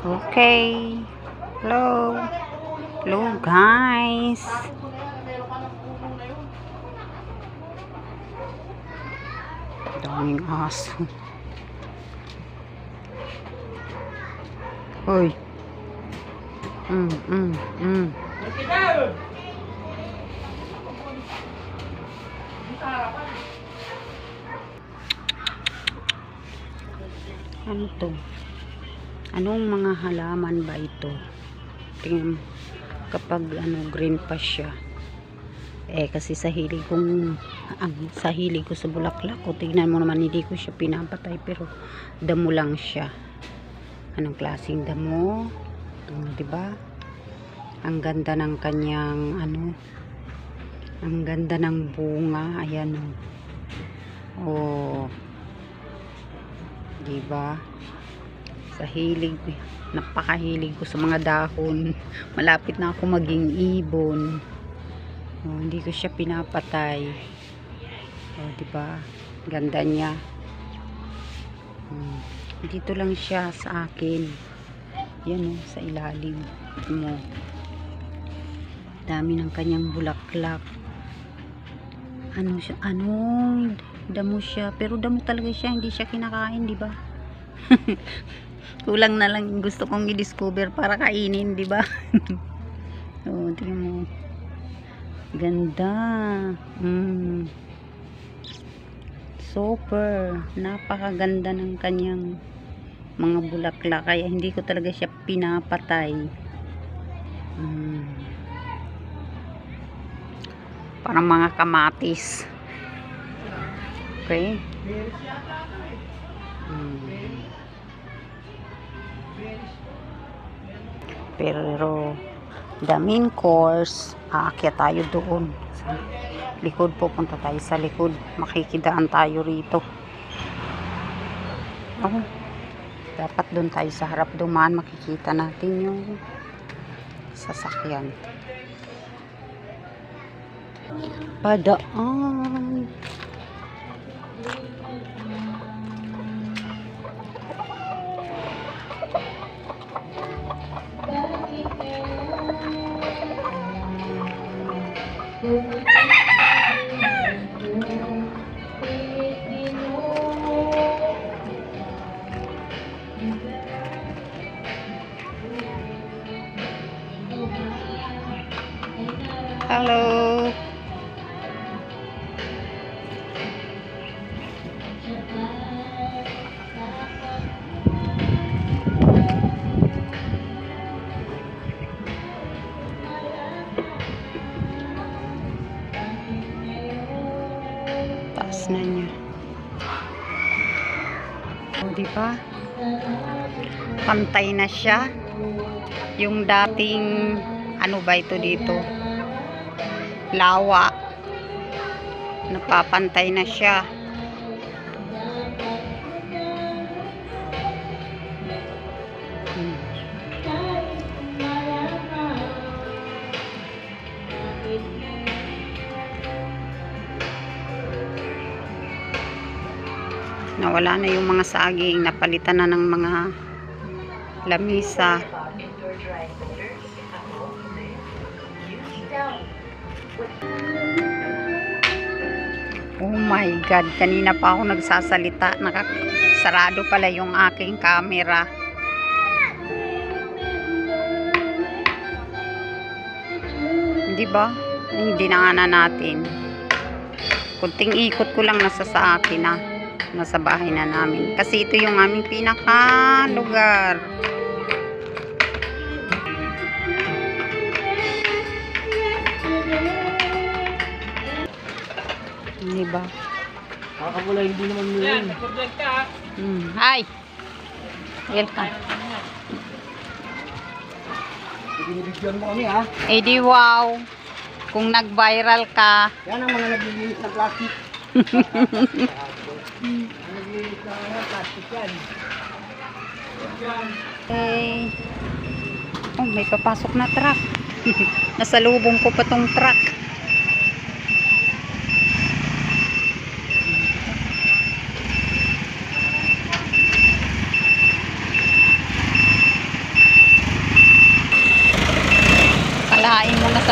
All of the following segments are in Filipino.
Okay. Hello. Hello guys. Daming aso. Hoy. Mm. Ano to? Anong mga halaman ba ito? Tingnan kapag green pa siya. Kasi sa hilig kong sa bulaklak ko, tingnan mo naman, hindi ko siya pinapatay pero damo lang siya. Anong klaseng damo? 'Di ba? Ang ganda ng kanyang ang ganda ng bunga. Ayan oh. 'Di ba? Sa hilig, napakahilig ko sa mga dahon. Malapit na ako maging ibon. Hindi ko siya pinapatay. Diba? Ganda niya. Dito lang siya sa akin. Yan sa ilalim mo. Dami ng kanyang bulaklak. Anong damo siya, pero damo talaga siya, hindi siya kinakain, di ba? Kulang na lang gusto kong i-discover para kainin, di ba? Tingnan mo. Ganda. Super. Napakaganda ng kanyang mga bulaklak, kaya hindi ko talaga siya pinapatay. Parang mga kamatis. Okay? Pero the main course, aakyat tayo doon sa likod. Pupunta tayo sa likod, makikidaan tayo rito. Dapat doon tayo sa harap dumaan, makikita natin yung sasakyan. Padaan. Hello. Taas na niya. Diba? Pantay na siya. Yung dating ba ito dito? Lawa. Napapantay na siya. Nawala na yung mga saging, napalitan na ng mga lamisa. Oh my God, kanina pa ako nagsasalita, sarado pala yung aking camera. Di ba? Hindi na natin. Kunting ikot ko lang nasa sa akin nasa bahay na namin. Kasi ito yung aming pinaka lugar. Diba? Kakabula, hindi naman mo yun. Hi! Welcome. Binibigyan mo kami di wow! Kung nag-viral ka. Yan ang mga naglilinis ng plastic. Naglilinis ng plastic yan. May papasok na truck. Nasalubong ko pa tong truck.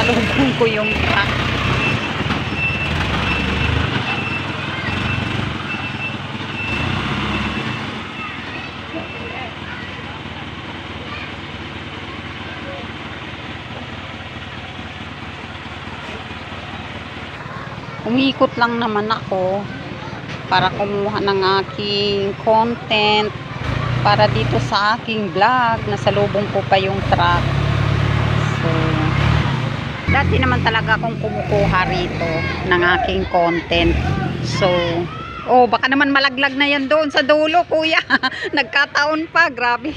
nasalubong ko yung truck. Umikot lang naman ako para kumuha ng aking content para dito sa aking vlog. Nasalubong ko pa yung truck. So, dati naman talaga akong kumukuha rito ng aking content. So, oh, baka naman malaglag na yan doon sa dulo, kuya. Nagkataon pa, grabe.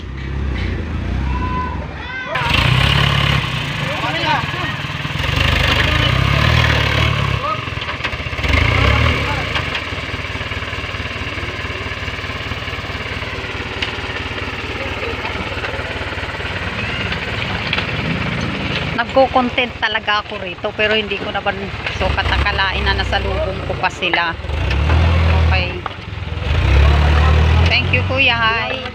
Nagko-content talaga ako rito pero hindi ko naman so katakalain na nasalubong ko pa sila. Okay. Thank you, kuya. Hi.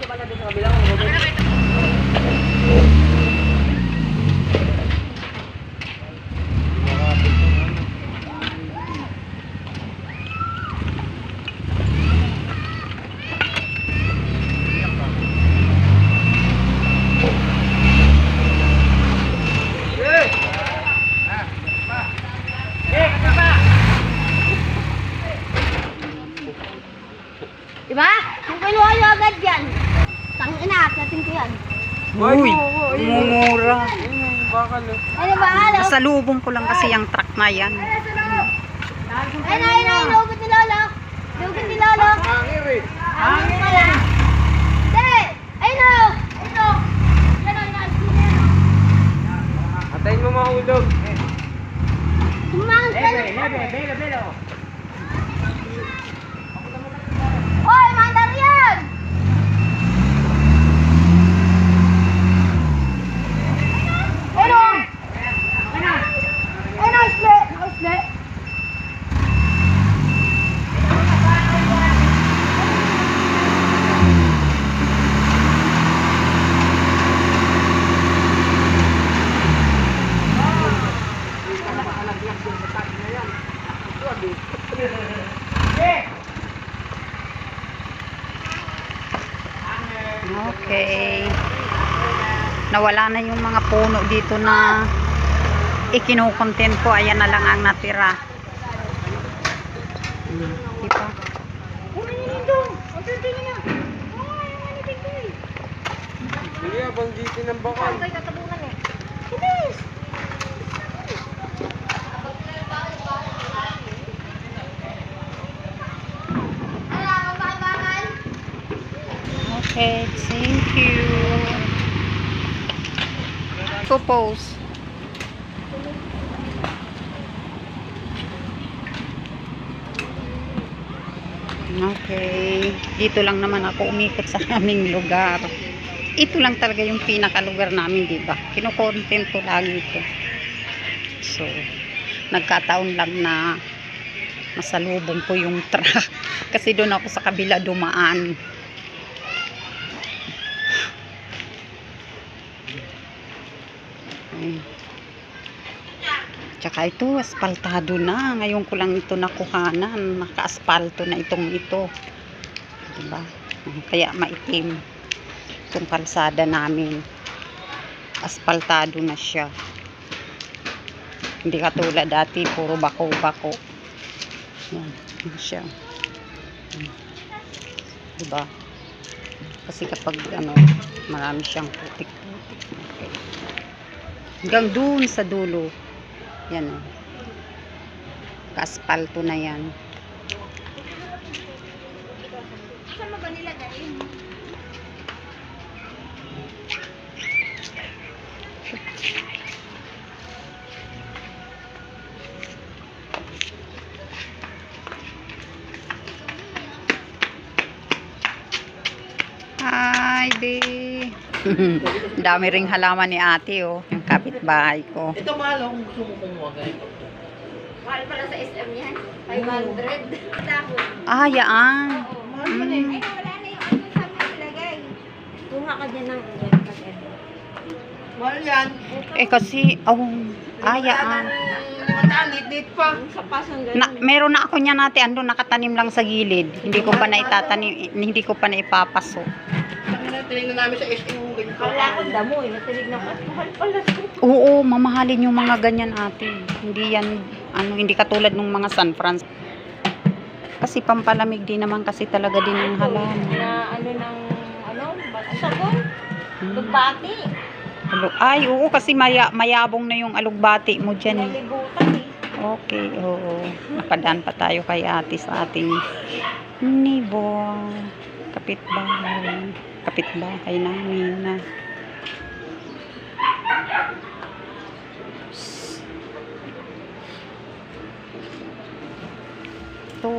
Diba? Kung kinuha nyo agad yan, tangina, atin ko yan. Uy, mumura. Ano ba? Ano? Nasalubong ko lang kasi yung truck na yan. Ay, lugot ni Lolo. Lugot ni Lolo. Hangin pala. Hindi! Ay, no! Ito! Atayin mo mahulog. Tumangin ka na. Belo. Hoy, mandar yan! Ano? Ano, isle? Isle? Okay. Nawala na yung mga puno dito na ikino-content ko. Ayan na lang ang natira. Diba? Hindi, banggitin ng bakal. Okay, thank you. Pose. Okay. Dito lang naman ako umikot sa aming lugar. Ito lang talaga yung pinakalugar namin, di ba? Kino-content ko lagi ito. So, nagkataon lang na masalubong ko yung truck. Kasi doon ako sa kabila dumaan. Tsaka ito, aspaltado na. Ngayon ko lang ito nakuhanan. Naka-aspalto na ito. Diba? Kaya maitim. Itong kalsada namin. Aspaltado na siya. Hindi katulad dati, puro bako-bako. Yan siya. Diba? Kasi kapag marami siyang putik-putik. Okay. Hanggang dun sa dulo. Yan o. Kaspalto na yan. Saan mo ba nilagay? Hi, babe. Dami ring halaman ni ate, oh. Yung kapitbahay ko. Ito mahal kung gusto mo kumuha ganito. Mahal pala sa SM yan. 500. Dahon. Ah, yaan. Ay, wala na yung ano sa mga nilagay. Kuha ka dyan ng yan. Mahal yan. Eh kasi, ayaan. Lit pa. Sa pasang Meron na ako niya natin, ando nakatanim lang sa gilid. Hindi ko pa na itatanim, hindi ko pa na ipapaso. Tinignan namin sa SM yung ganyan. Wala akong damo eh. Natinignan ko. Mahal pala. Oo, mamahalin yung mga ganyan ate. Hindi yan, hindi katulad ng mga San Francisco. Kasi pampalamig din naman kasi talaga din ang halaman. Na ang sabon? Lugbati. Ay, oo, kasi mayabong na yung alugbati mo dyan eh. Naligutan eh. Okay, oo. Napadaan pa tayo kay ate sa ating neighbor. Kapitbahay namin na. Ito.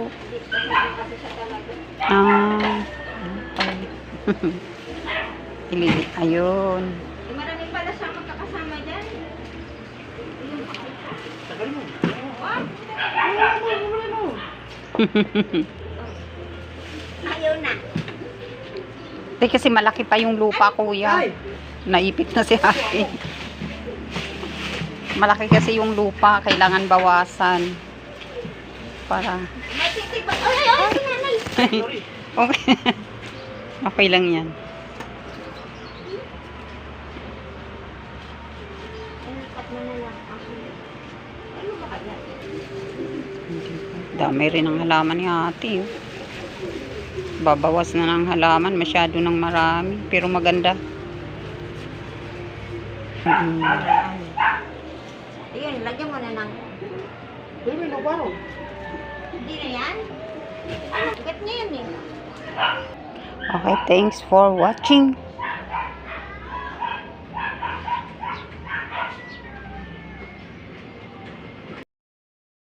Okay. Ayun. Marami pala siyang magkakasama dyan. Tagal mo. Ayaw na. Kasi malaki pa yung lupa, kuya. Naipit na si ate. Malaki kasi yung lupa, kailangan bawasan. Para May titibag. Ay, nanay. okay. Okay lang yan. Ilipat mo na lang. Ano ba kaya? Dami rin ang halaman ni ate. Oh. Babawas na ng halaman. Masyado ng marami. Pero maganda. Ayun, lagyan mo na ng... Hindi na yan? Ugat niya yan eh. Okay, thanks for watching.